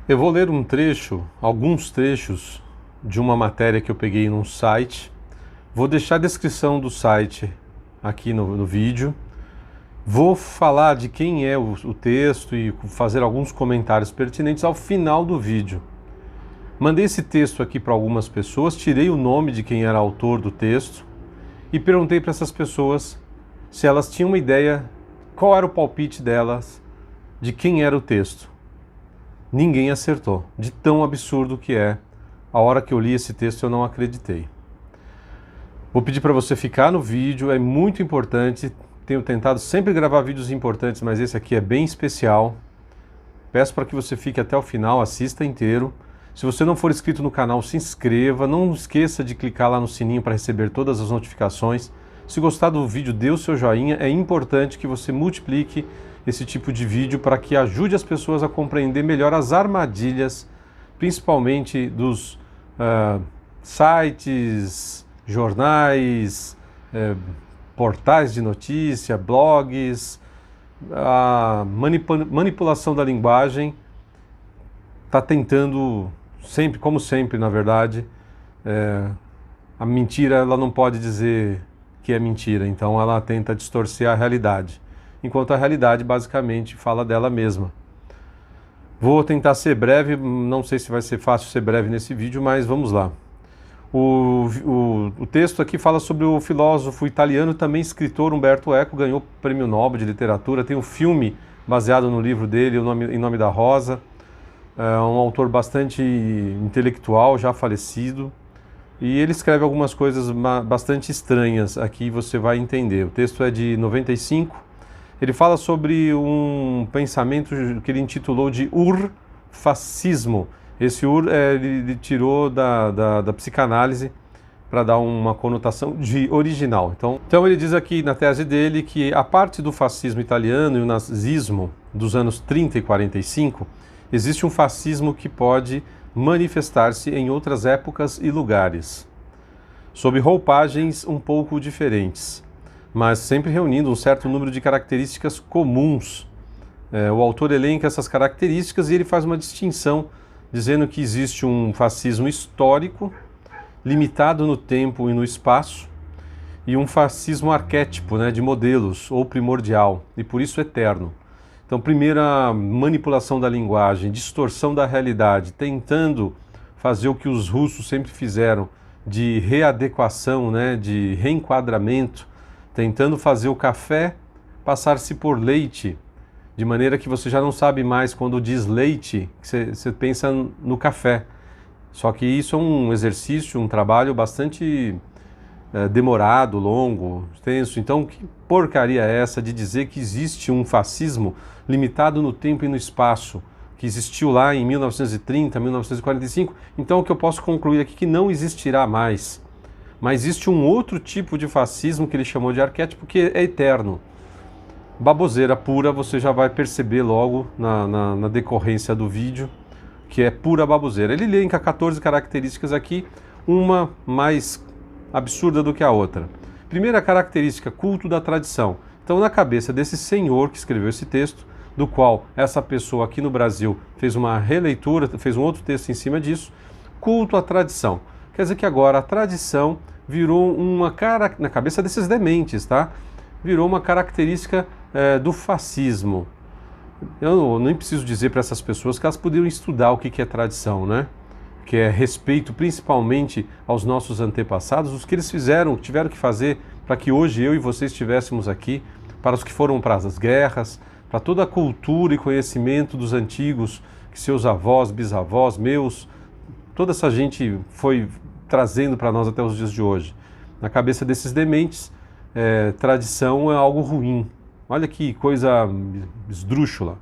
Eu vou ler um trecho, alguns trechos de uma matéria que eu peguei num site. Vou deixar a descrição do site aqui no vídeo. Vou falar de quem é o texto e fazer alguns comentários pertinentes ao final do vídeo. Mandei esse texto aqui para algumas pessoas, tirei o nome de quem era autor do texto e perguntei para essas pessoas se elas tinham uma ideia, qual era o palpite delas, de quem era o texto. Ninguém acertou, de tão absurdo que é. A hora que eu li esse texto eu não acreditei. Vou pedir para você ficar no vídeo, é muito importante. Tenho tentado sempre gravar vídeos importantes, mas esse aqui é bem especial. Peço para que você fique até o final, assista inteiro. Se você não for inscrito no canal, se inscreva. Não esqueça de clicar lá no sininho para receber todas as notificações. Se gostar do vídeo, dê o seu joinha. É importante que você multiplique esse tipo de vídeo para que ajude as pessoas a compreender melhor as armadilhas, principalmente dos sites, jornais, portais de notícia, blogs. A manipulação da linguagem está tentando, sempre, como sempre, na verdade, a mentira ela não pode dizer que é mentira, então ela tenta distorcer a realidade, enquanto a realidade basicamente fala dela mesma. Vou tentar ser breve, não sei se vai ser fácil ser breve nesse vídeo, mas vamos lá. O texto aqui fala sobre o filósofo italiano, também escritor Umberto Eco, ganhou o Prêmio Nobel de Literatura, tem um filme baseado no livro dele, Em Nome da Rosa, um autor bastante intelectual, já falecido, e ele escreve algumas coisas bastante estranhas, aqui você vai entender. O texto é de 95, ele fala sobre um pensamento que ele intitulou de urfascismo. Esse ele tirou da psicanálise para dar uma conotação de original. Então ele diz aqui na tese dele que a parte do fascismo italiano e o nazismo dos anos 30 e 45, existe um fascismo que pode manifestar-se em outras épocas e lugares, sob roupagens um pouco diferentes, mas sempre reunindo um certo número de características comuns. O autor elenca essas características e ele faz uma distinção, dizendo que existe um fascismo histórico, limitado no tempo e no espaço, e um fascismo arquétipo, de modelos, ou primordial, e por isso eterno. Então, primeira manipulação da linguagem, distorção da realidade, tentando fazer o que os russos sempre fizeram, de readequação, de reenquadramento, tentando fazer o café passar-se por leite, de maneira que você já não sabe mais, quando diz leite, você pensa no café. Só que isso é um exercício, um trabalho bastante demorado, longo, tenso. Então, que porcaria é essa de dizer que existe um fascismo limitado no tempo e no espaço, que existiu lá em 1930, 1945? Então, o que eu posso concluir aqui é que não existirá mais. Mas existe um outro tipo de fascismo que ele chamou de arquétipo, que é eterno. Baboseira pura, você já vai perceber logo na decorrência do vídeo, que é pura baboseira. Ele elenca 14 características aqui, uma mais absurda do que a outra. Primeira característica, culto da tradição. Então, na cabeça desse senhor que escreveu esse texto, do qual essa pessoa aqui no Brasil fez uma releitura, fez um outro texto em cima disso, culto à tradição. Quer dizer que agora a tradição virou na cabeça desses dementes, tá? Virou uma característica do fascismo. Eu nem preciso dizer para essas pessoas que elas poderiam estudar o que é tradição, que é respeito principalmente aos nossos antepassados, os que eles tiveram que fazer para que hoje eu e você estivéssemos aqui, para os que foram para as guerras, para toda a cultura e conhecimento dos antigos, que seus avós, bisavós, toda essa gente foi trazendo para nós até os dias de hoje. Na cabeça desses dementes, tradição é algo ruim. Olha que coisa esdrúxula.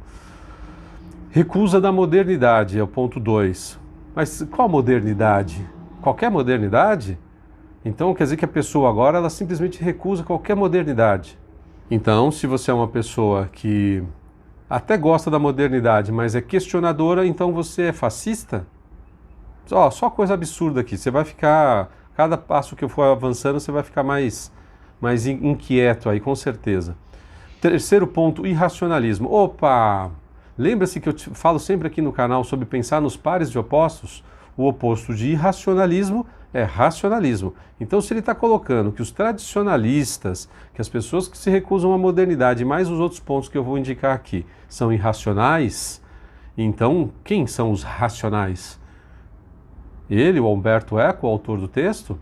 Recusa da modernidade é o ponto 2. Mas qual modernidade? Qualquer modernidade? Então quer dizer que a pessoa agora ela simplesmente recusa qualquer modernidade. Então, se você é uma pessoa que até gosta da modernidade, mas é questionadora, então você é fascista? Só coisa absurda aqui. Você vai ficar, cada passo que eu for avançando, você vai ficar mais inquieto aí, com certeza. Terceiro ponto, irracionalismo. Opa! Lembra-se que eu falo sempre aqui no canal sobre pensar nos pares de opostos? O oposto de irracionalismo é racionalismo. Então, se ele está colocando que os tradicionalistas, que as pessoas que se recusam à modernidade, mais os outros pontos que eu vou indicar aqui, são irracionais, então quem são os racionais? Ele, o Humberto Eco, o autor do texto?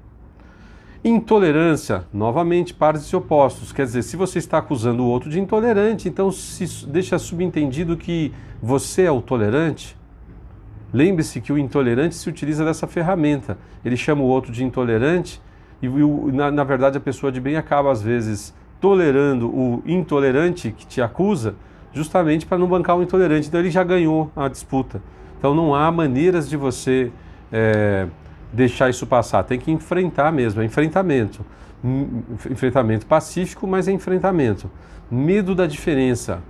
Intolerância, novamente, pares de opostos. Quer dizer, se você está acusando o outro de intolerante, então se deixa subentendido que você é o tolerante. Lembre-se que o intolerante se utiliza dessa ferramenta. Ele chama o outro de intolerante e, na verdade, a pessoa de bem acaba, às vezes, tolerando o intolerante que te acusa, justamente para não bancar o intolerante. Então, ele já ganhou a disputa. Então, não há maneiras de você deixar isso passar. Tem que enfrentar mesmo, é enfrentamento. Enfrentamento pacífico, mas é enfrentamento. Medo da diferença.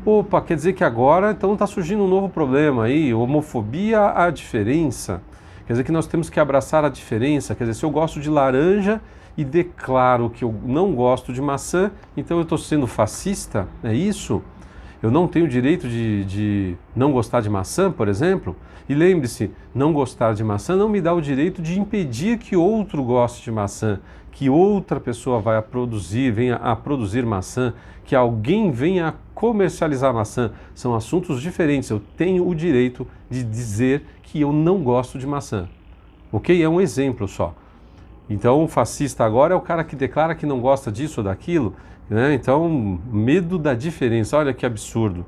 Opa, quer dizer que agora então está surgindo um novo problema aí, homofobia à diferença. Quer dizer que nós temos que abraçar a diferença. Quer dizer, se eu gosto de laranja e declaro que eu não gosto de maçã, então eu estou sendo fascista? É isso? Eu não tenho direito de não gostar de maçã, por exemplo? E lembre-se, não gostar de maçã não me dá o direito de impedir que outro goste de maçã, que outra pessoa venha a produzir maçã, que alguém venha a comercializar maçã. São assuntos diferentes. Eu tenho o direito de dizer que eu não gosto de maçã. Ok? É um exemplo só. Então, o fascista agora é o cara que declara que não gosta disso ou daquilo, né? Então, medo da diferença. Olha que absurdo.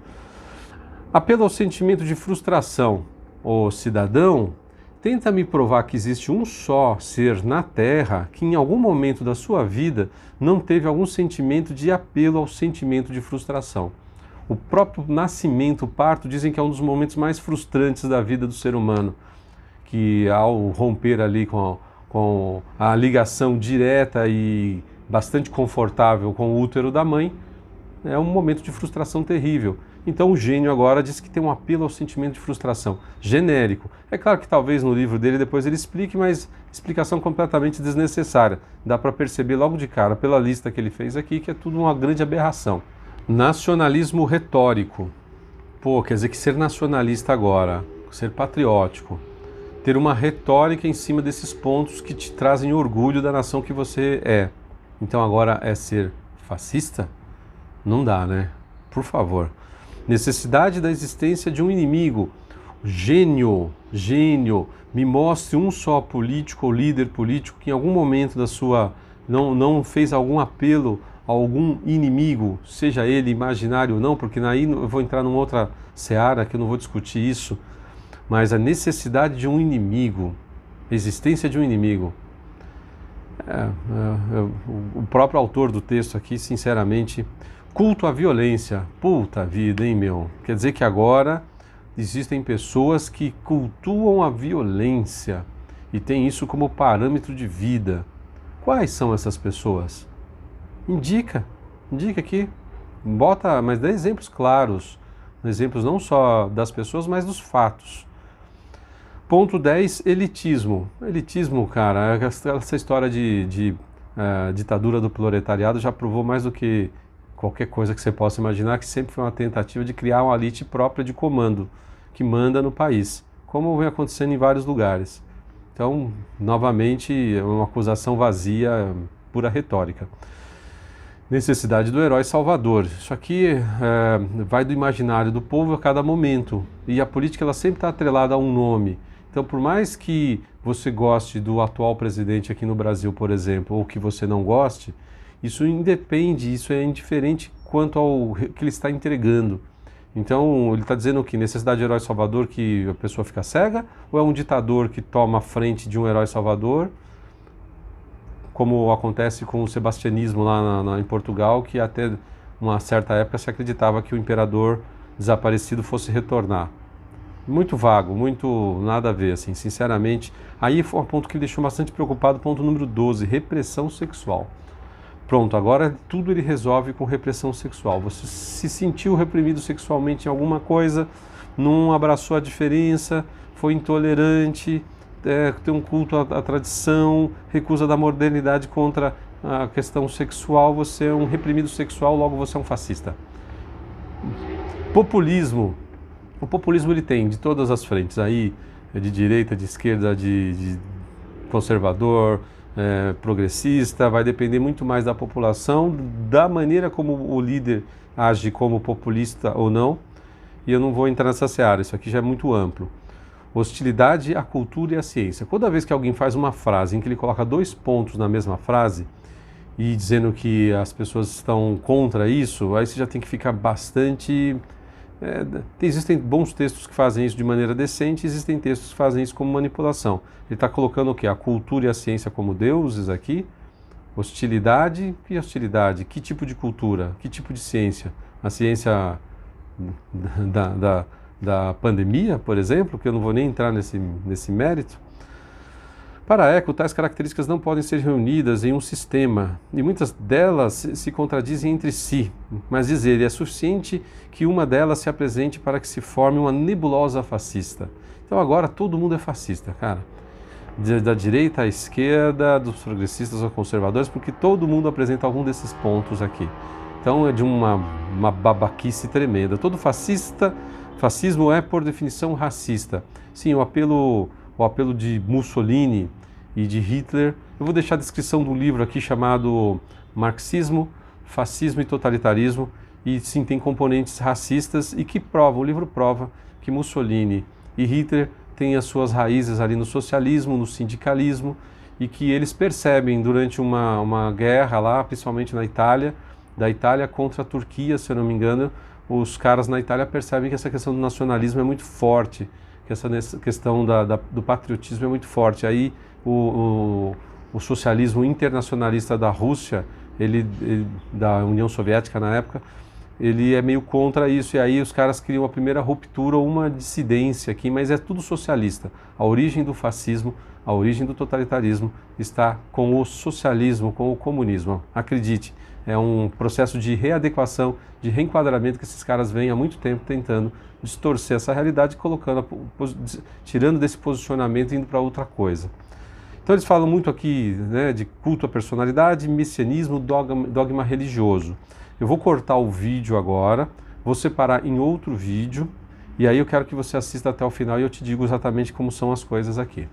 Apelo ao sentimento de frustração. O cidadão tenta me provar que existe um só ser na Terra que em algum momento da sua vida não teve algum sentimento de apelo ao sentimento de frustração. O próprio nascimento, o parto, dizem que é um dos momentos mais frustrantes da vida do ser humano, que ao romper ali com a ligação direta e bastante confortável com o útero da mãe, é um momento de frustração terrível. Então o gênio agora diz que tem um apelo ao sentimento de frustração, genérico. É claro que talvez no livro dele depois ele explique, mas explicação completamente desnecessária. Dá para perceber logo de cara, pela lista que ele fez aqui, que é tudo uma grande aberração. Nacionalismo retórico. Pô, quer dizer que ser nacionalista agora, ser patriótico, ter uma retórica em cima desses pontos que te trazem orgulho da nação que você é. Então agora é ser fascista? Não dá, né? Por favor. Necessidade da existência de um inimigo. Gênio, me mostre um só político ou líder político que em algum momento da sua não fez algum apelo a algum inimigo, seja ele imaginário ou não, porque aí eu vou entrar numa outra seara que eu não vou discutir isso, mas a necessidade de um inimigo, existência de um inimigo. O próprio autor do texto aqui, sinceramente, culto à violência. Puta vida, hein, meu? Quer dizer que agora existem pessoas que cultuam a violência e têm isso como parâmetro de vida. Quais são essas pessoas? Indica aqui. Bota, mas dá exemplos claros. Exemplos não só das pessoas, mas dos fatos. Ponto 10, elitismo. Elitismo, cara, essa história de ditadura do proletariado já provou mais do que qualquer coisa que você possa imaginar, que sempre foi uma tentativa de criar uma elite própria de comando, que manda no país, como vem acontecendo em vários lugares. Então, novamente, é uma acusação vazia, pura retórica. Necessidade do herói salvador. Isso aqui vai do imaginário do povo a cada momento, e a política ela sempre está atrelada a um nome. Então, por mais que você goste do atual presidente aqui no Brasil, por exemplo, ou que você não goste, isso independe, isso é indiferente quanto ao que ele está entregando. Então, ele está dizendo que necessidade de herói salvador, que a pessoa fica cega, ou é um ditador que toma a frente de um herói salvador, como acontece com o sebastianismo lá em Portugal, que até uma certa época se acreditava que o imperador desaparecido fosse retornar. Muito vago, muito nada a ver, assim, sinceramente. Aí foi um ponto que me deixou bastante preocupado, ponto número 12, repressão sexual. Pronto, agora tudo ele resolve com repressão sexual. Você se sentiu reprimido sexualmente em alguma coisa, não abraçou a diferença, foi intolerante, tem um culto à tradição, recusa da modernidade contra a questão sexual, você é um reprimido sexual, logo você é um fascista. Populismo. O populismo ele tem de todas as frentes, aí de direita, de esquerda, de conservador, progressista, vai depender muito mais da população, da maneira como o líder age como populista ou não, e eu não vou entrar nessa seara, isso aqui já é muito amplo. Hostilidade à cultura e à ciência. Toda vez que alguém faz uma frase em que ele coloca dois pontos na mesma frase, e dizendo que as pessoas estão contra isso, aí você já tem que ficar bastante... existem bons textos que fazem isso de maneira decente, existem textos que fazem isso como manipulação. Ele está colocando o quê? A cultura e a ciência como deuses aqui? Hostilidade e hostilidade. Que tipo de cultura? Que tipo de ciência? A ciência da pandemia, por exemplo, que eu não vou nem entrar nesse mérito. Para Eco, tais características não podem ser reunidas em um sistema, e muitas delas se contradizem entre si, mas diz ele, é suficiente que uma delas se apresente para que se forme uma nebulosa fascista. Então agora todo mundo é fascista, cara. Da direita à esquerda, dos progressistas aos conservadores, porque todo mundo apresenta algum desses pontos aqui. Então é de uma babaquice tremenda. Todo fascismo é, por definição, racista. Sim, o apelo de Mussolini e de Hitler. Eu vou deixar a descrição do livro aqui chamado Marxismo, Fascismo e Totalitarismo. E sim, tem componentes racistas e que provam, o livro prova que Mussolini e Hitler têm as suas raízes ali no socialismo, no sindicalismo, e que eles percebem durante uma guerra lá, principalmente na Itália, da Itália contra a Turquia, se eu não me engano, os caras na Itália percebem que essa questão do nacionalismo é muito forte, que essa questão do patriotismo é muito forte. Aí o socialismo internacionalista da Rússia, da União Soviética na época, ele é meio contra isso, e aí os caras criam a primeira ruptura ou uma dissidência aqui, mas é tudo socialista. A origem do fascismo, a origem do totalitarismo está com o socialismo, com o comunismo. Acredite, é um processo de readequação, de reenquadramento que esses caras vêm há muito tempo tentando distorcer essa realidade, tirando desse posicionamento e indo para outra coisa. Então eles falam muito aqui, né, de culto à personalidade, messianismo, dogma religioso. Eu vou cortar o vídeo agora, vou separar em outro vídeo, e aí eu quero que você assista até o final e eu te digo exatamente como são as coisas aqui.